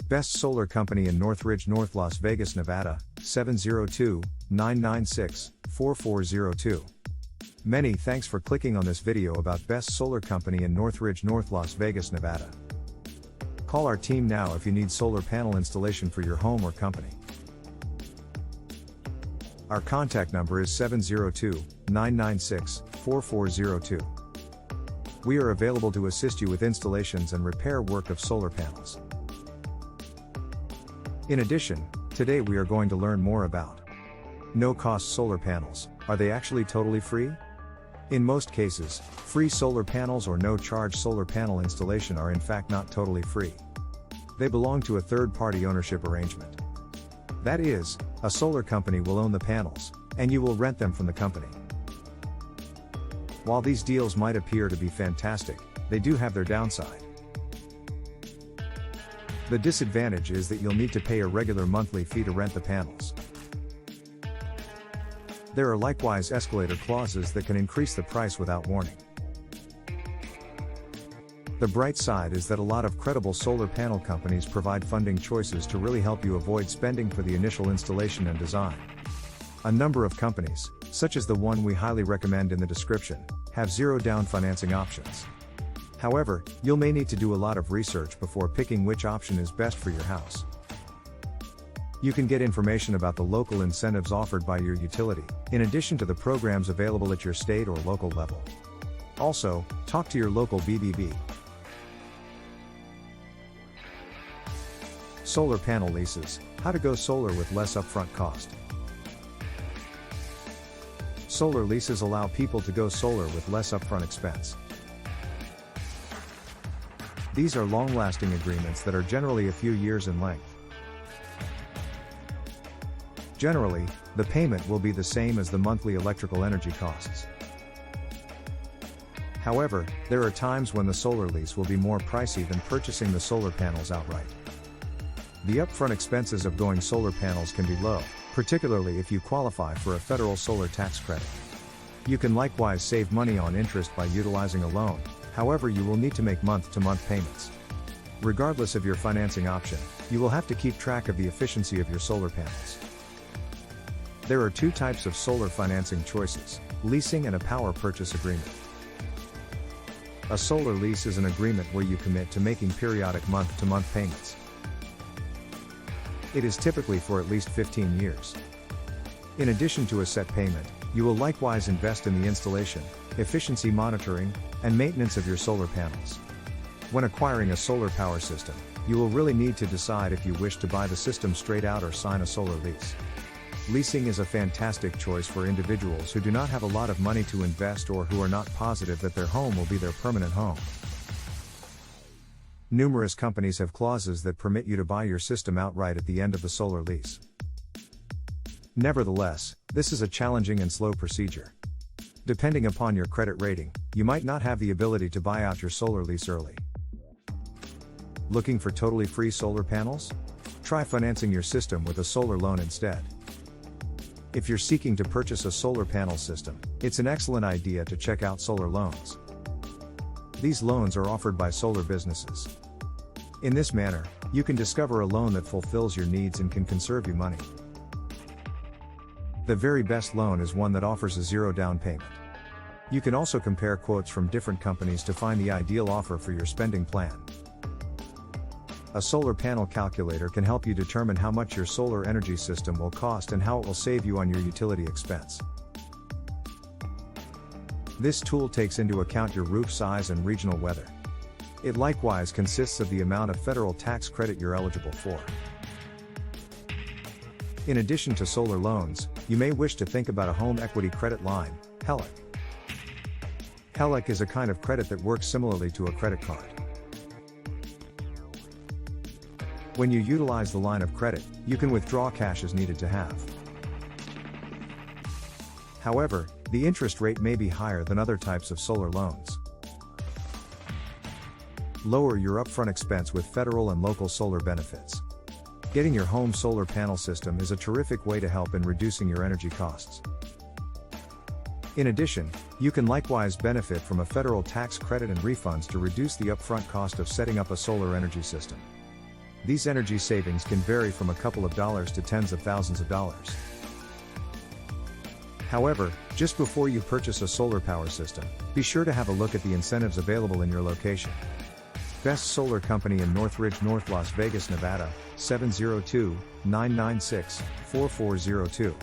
Best solar company in Northridge, North Las Vegas, Nevada, 702-996-4402. Many thanks for clicking on this video about best solar company in Northridge, North Las Vegas, Nevada. Call our team now if you need solar panel installation for your home or company. Our contact number is 702-996-4402. We are available to assist you with installations and repair work of solar panels. In addition, today we are going to learn more about no-cost solar panels. Are they actually totally free? In most cases, free solar panels or no-charge solar panel installation are in fact not totally free. They belong to a third-party ownership arrangement. That is, a solar company will own the panels, and you will rent them from the company. While these deals might appear to be fantastic, they do have their downside. The disadvantage is that you'll need to pay a regular monthly fee to rent the panels. There are likewise escalator clauses that can increase the price without warning. The bright side is that a lot of credible solar panel companies provide funding choices to really help you avoid spending for the initial installation and design. A number of companies, such as the one we highly recommend in the description, have zero down financing options. However, you'll may need to do a lot of research before picking which option is best for your house. You can get information about the local incentives offered by your utility, in addition to the programs available at your state or local level. Also, talk to your local BBB. Solar panel leases: how to go solar with less upfront cost. Solar leases allow people to go solar with less upfront expense. These are long-lasting agreements that are generally a few years in length. Generally, the payment will be the same as the monthly electrical energy costs. However, there are times when the solar lease will be more pricey than purchasing the solar panels outright. The upfront expenses of going solar panels can be low, particularly if you qualify for a federal solar tax credit. You can likewise save money on interest by utilizing a loan, however you will need to make month-to-month payments. Regardless of your financing option, you will have to keep track of the efficiency of your solar panels. There are two types of solar financing choices: leasing and a power purchase agreement. A solar lease is an agreement where you commit to making periodic month-to-month payments. It is typically for at least 15 years. In addition to a set payment, you will likewise invest in the installation, efficiency monitoring, and maintenance of your solar panels. When acquiring a solar power system, you will really need to decide if you wish to buy the system straight out or sign a solar lease. Leasing is a fantastic choice for individuals who do not have a lot of money to invest or who are not positive that their home will be their permanent home. Numerous companies have clauses that permit you to buy your system outright at the end of the solar lease. Nevertheless, this is a challenging and slow procedure. Depending upon your credit rating, you might not have the ability to buy out your solar lease early. Looking for totally free solar panels? Try financing your system with a solar loan instead. If you're seeking to purchase a solar panel system, it's an excellent idea to check out solar loans. These loans are offered by solar businesses. In this manner, you can discover a loan that fulfills your needs and can conserve you money. The very best loan is one that offers a zero down payment. You can also compare quotes from different companies to find the ideal offer for your spending plan. A solar panel calculator can help you determine how much your solar energy system will cost and how it will save you on your utility expense. This tool takes into account your roof size and regional weather. It likewise consists of the amount of federal tax credit you're eligible for. In addition to solar loans, you may wish to think about a home equity credit line, HELOC. HELOC is a kind of credit that works similarly to a credit card. When you utilize the line of credit, you can withdraw cash as needed to have. However, the interest rate may be higher than other types of solar loans. Lower your upfront expense with federal and local solar benefits. Getting your home solar panel system is a terrific way to help in reducing your energy costs. In addition, you can likewise benefit from a federal tax credit and refunds to reduce the upfront cost of setting up a solar energy system. These energy savings can vary from a couple of dollars to tens of thousands of dollars. However, just before you purchase a solar power system, be sure to have a look at the incentives available in your location. Best Solar Company in Northridge, North Las Vegas, Nevada, 702-996-4402.